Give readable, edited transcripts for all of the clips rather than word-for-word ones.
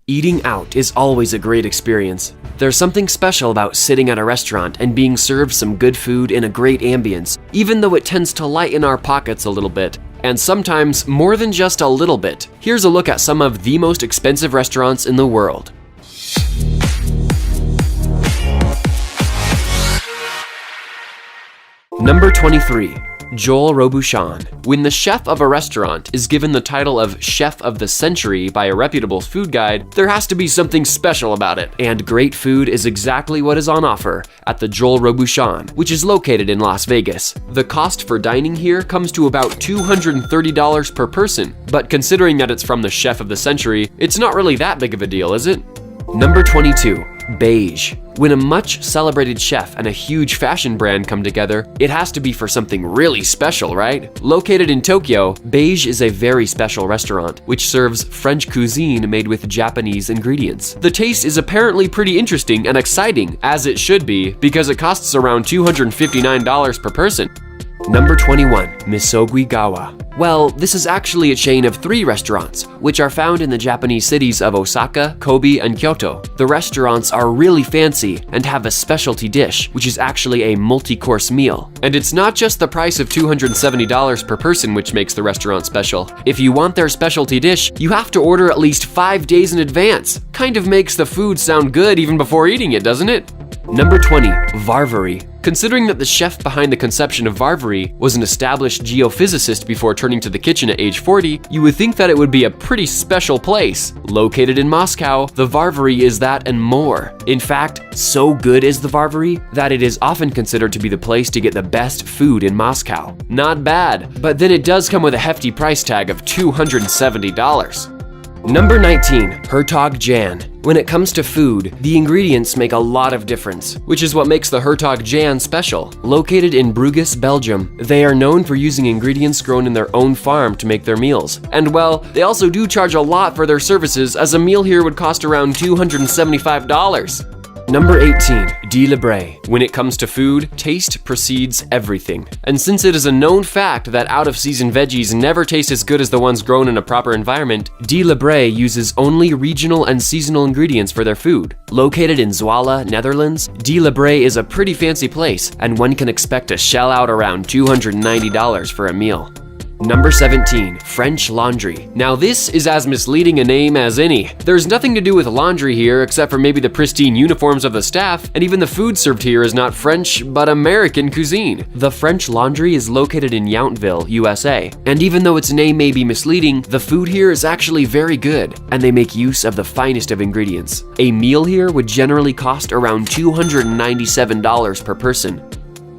Eating out is always a great experience. There's something special about sitting at a restaurant and being served some good food in a great ambience, even though it tends to lighten our pockets a little bit, and sometimes more than just a little bit. Here's a look at some of the most expensive restaurants in the world. Number 23. Joel Robuchon. When the chef of a restaurant is given the title of Chef of the Century by a reputable food guide, there has to be something special about it. And great food is exactly what is on offer at the Joel Robuchon, which is located in Las Vegas. The cost for dining here comes to about $230 per person, but considering that it's from the Chef of the Century, it's not really that big of a deal, is it? Number 22. Beige. When a much celebrated chef and a huge fashion brand come together, it has to be for something really special, right? Located in Tokyo, Beige is a very special restaurant, which serves French cuisine made with Japanese ingredients. The taste is apparently pretty interesting and exciting, as it should be, because it costs around $259 per person. Number 21. Misoguigawa. Well, this is actually a chain of 3 restaurants, which are found in the Japanese cities of Osaka, Kobe, and Kyoto. The restaurants are really fancy and have a specialty dish, which is actually a multi-course meal. And it's not just the price of $270 per person which makes the restaurant special. If you want their specialty dish, you have to order at least 5 days in advance. Kind of makes the food sound good even before eating it, doesn't it? Number 20. Varvary. Considering that the chef behind the conception of Varvary was an established geophysicist before turning to the kitchen at age 40, you would think that it would be a pretty special place. Located in Moscow, the Varvary is that and more. In fact, so good is the Varvary that it is often considered to be the place to get the best food in Moscow. Not bad, but then it does come with a hefty price tag of $270. Number 19. Hertog Jan. When it comes to food, the ingredients make a lot of difference, which is what makes the Hertog Jan special. Located in Bruges, Belgium, they are known for using ingredients grown in their own farm to make their meals. And well, they also do charge a lot for their services, as a meal here would cost around $275. Number 18. De La Brea. When it comes to food, taste precedes everything. And since it is a known fact that out-of-season veggies never taste as good as the ones grown in a proper environment, De La Brea uses only regional and seasonal ingredients for their food. Located in Zwolle, Netherlands, De La Brea is a pretty fancy place, and one can expect to shell out around $290 for a meal. Number 17. French Laundry. Now this is as misleading a name as any. There's nothing to do with laundry here except for maybe the pristine uniforms of the staff, and even the food served here is not French, but American cuisine. The French Laundry is located in Yountville, USA, and even though its name may be misleading, the food here is actually very good, and they make use of the finest of ingredients. A meal here would generally cost around $297 per person.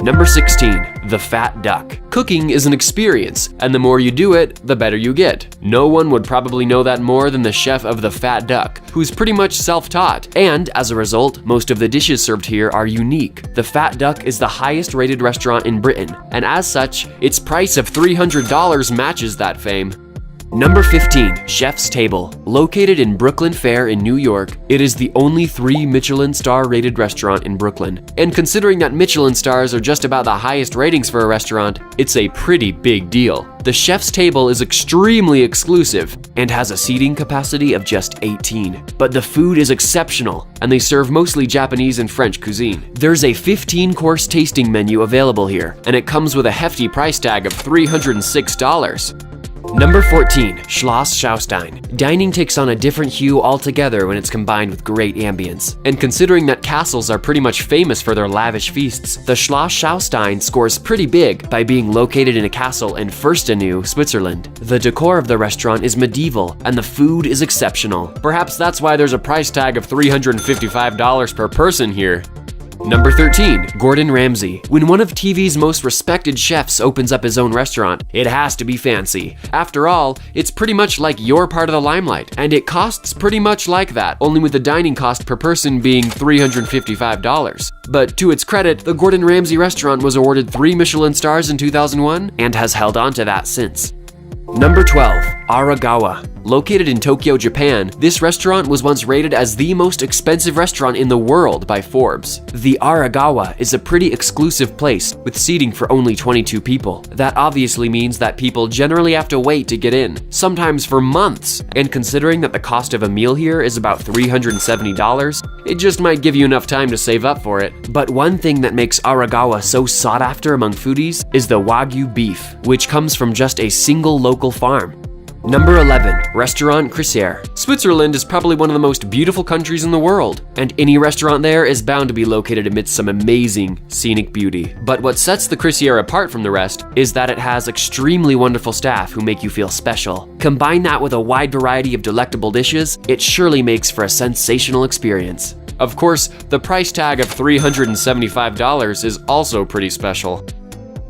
Number 16. The Fat Duck. Cooking is an experience, and the more you do it, the better you get. No one would probably know that more than the chef of the Fat Duck, who's pretty much self-taught, and as a result, most of the dishes served here are unique. The Fat Duck is the highest rated restaurant in Britain, and as such, its price of $300 matches that fame. Number 15. Chef's Table. Located in Brooklyn Fair in New York, it is the only 3 Michelin star rated restaurant in Brooklyn. And considering that Michelin stars are just about the highest ratings for a restaurant, it's a pretty big deal. The Chef's Table is extremely exclusive and has a seating capacity of just 18. But the food is exceptional, and they serve mostly Japanese and French cuisine. There's a 15-course tasting menu available here, and it comes with a hefty price tag of $306. Number 14. Schloss Schaustein. Dining takes on a different hue altogether when it's combined with great ambience. And considering that castles are pretty much famous for their lavish feasts, the Schloss Schaustein scores pretty big by being located in a castle in Fürstenau, Switzerland. The decor of the restaurant is medieval, and the food is exceptional. Perhaps that's why there's a price tag of $355 per person here. Number 13. Gordon Ramsay. When one of TV's most respected chefs opens up his own restaurant, it has to be fancy. After all, it's pretty much like your part of the limelight, and it costs pretty much like that, only with the dining cost per person being $355. But to its credit, the Gordon Ramsay restaurant was awarded 3 Michelin stars in 2001 and has held on to that since. Number 12. Aragawa. Located in Tokyo, Japan, this restaurant was once rated as the most expensive restaurant in the world by Forbes. The Aragawa is a pretty exclusive place with seating for only 22 people. That obviously means that people generally have to wait to get in, sometimes for months. And considering that the cost of a meal here is about $370, it just might give you enough time to save up for it. But one thing that makes Aragawa so sought after among foodies is the Wagyu beef, which comes from just a single local farm. Number 11, Restaurant Crisier. Switzerland is probably one of the most beautiful countries in the world, and any restaurant there is bound to be located amidst some amazing scenic beauty. But what sets the Crisier apart from the rest is that it has extremely wonderful staff who make you feel special. Combine that with a wide variety of delectable dishes, it surely makes for a sensational experience. Of course, the price tag of $375 is also pretty special.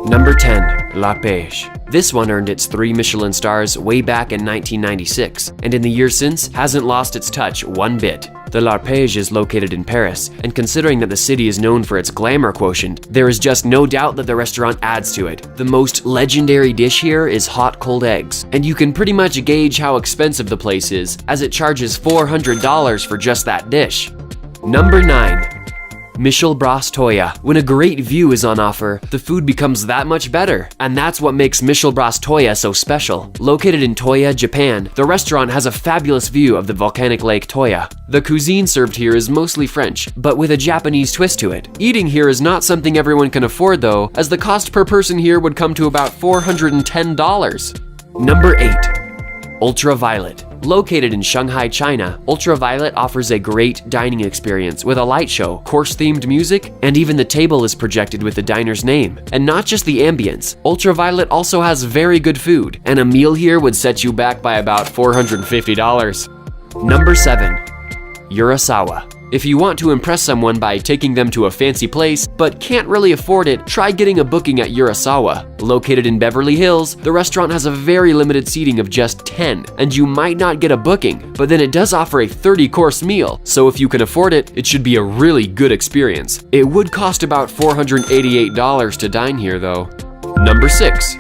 Number 10, La Pêche. This one earned its 3 Michelin stars way back in 1996, and in the years since hasn't lost its touch one bit. The L'Arpège is located in Paris, and considering that the city is known for its glamour quotient, there is just no doubt that the restaurant adds to it. The most legendary dish here is hot cold eggs, and you can pretty much gauge how expensive the place is, as it charges $400 for just that dish. Number 9. Michel Bras Toya. When a great view is on offer, the food becomes that much better. And that's what makes Michel Bras Toya so special. Located in Toya, Japan, the restaurant has a fabulous view of the volcanic lake Toya. The cuisine served here is mostly French, but with a Japanese twist to it. Eating here is not something everyone can afford though, as the cost per person here would come to about $410. Number 8. Ultraviolet. Located in Shanghai, China, Ultraviolet offers a great dining experience with a light show, course-themed music, and even the table is projected with the diner's name. And not just the ambience, Ultraviolet also has very good food, and a meal here would set you back by about $450. Number 7. Urasawa. If you want to impress someone by taking them to a fancy place, but can't really afford it, try getting a booking at Urasawa. Located in Beverly Hills, the restaurant has a very limited seating of just 10, and you might not get a booking, but then it does offer a 30-course meal, so if you can afford it, it should be a really good experience. It would cost about $488 to dine here though. Number 6.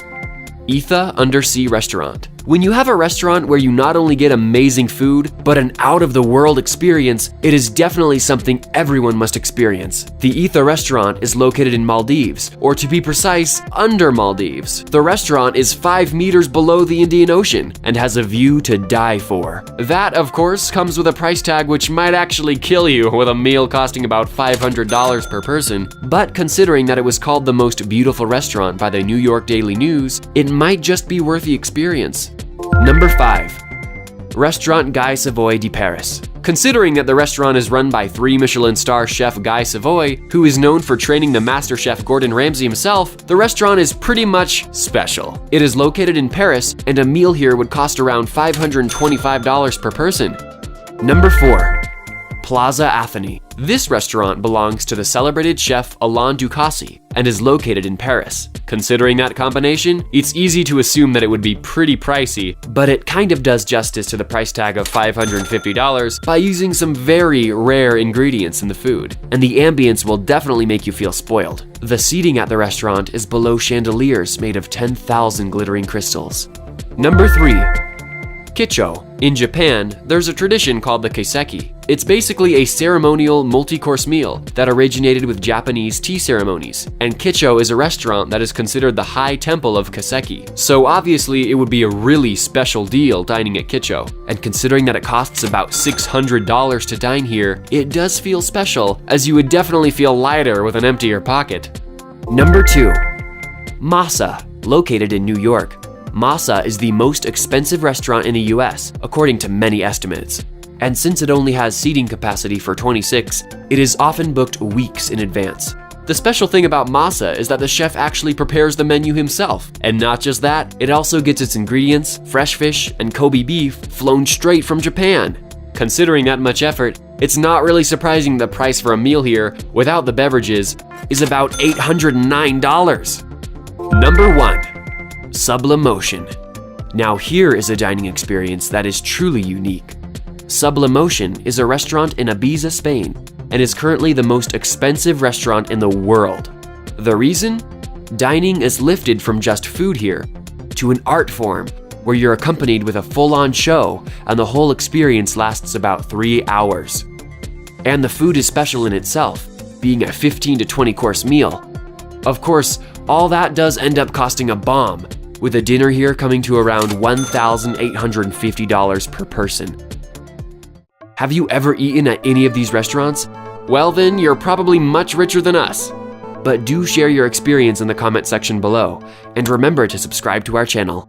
Etha Undersea Restaurant. When you have a restaurant where you not only get amazing food, but an out-of-the-world experience, it is definitely something everyone must experience. The Etha restaurant is located in Maldives, or to be precise, under Maldives. The restaurant is 5 meters below the Indian Ocean and has a view to die for. That, of course, comes with a price tag which might actually kill you, with a meal costing about $500 per person. But considering that it was called the most beautiful restaurant by the New York Daily News, it might just be worth the experience. Number 5. Restaurant Guy Savoy de Paris. Considering that the restaurant is run by 3 Michelin star chef Guy Savoy, who is known for training the master chef Gordon Ramsay himself, the restaurant is pretty much special. It is located in Paris, and a meal here would cost around $525 per person. Number 4. Plaza Athénée. This restaurant belongs to the celebrated chef Alain Ducasse and is located in Paris. Considering that combination, it's easy to assume that it would be pretty pricey, but it kind of does justice to the price tag of $550 by using some very rare ingredients in the food, and the ambience will definitely make you feel spoiled. The seating at the restaurant is below chandeliers made of 10,000 glittering crystals. Number 3. Kicho. In Japan, there's a tradition called the kaiseki. It's basically a ceremonial multi-course meal that originated with Japanese tea ceremonies, and Kicho is a restaurant that is considered the high temple of kaiseki. So obviously it would be a really special deal dining at Kicho, and considering that it costs about $600 to dine here, it does feel special, as you would definitely feel lighter with an emptier pocket. Number 2. Masa. Located in New York, Masa is the most expensive restaurant in the US, according to many estimates. And since it only has seating capacity for 26, it is often booked weeks in advance. The special thing about Masa is that the chef actually prepares the menu himself. And not just that, it also gets its ingredients, fresh fish, and Kobe beef flown straight from Japan. Considering that much effort, it's not really surprising the price for a meal here, without the beverages, is about $809. Number 1. Sublimotion. Now here is a dining experience that is truly unique. Sublimotion is a restaurant in Ibiza, Spain, and is currently the most expensive restaurant in the world. The reason? Dining is lifted from just food here to an art form. where you're accompanied with a full-on show and the whole experience lasts about 3 hours. And the food is special in itself, being a 15 to 20 course meal. Of course, all that does end up costing a bomb, with a dinner here coming to around $1,850 per person. Have you ever eaten at any of these restaurants? Well then, you're probably much richer than us. But do share your experience in the comment section below, and remember to subscribe to our channel.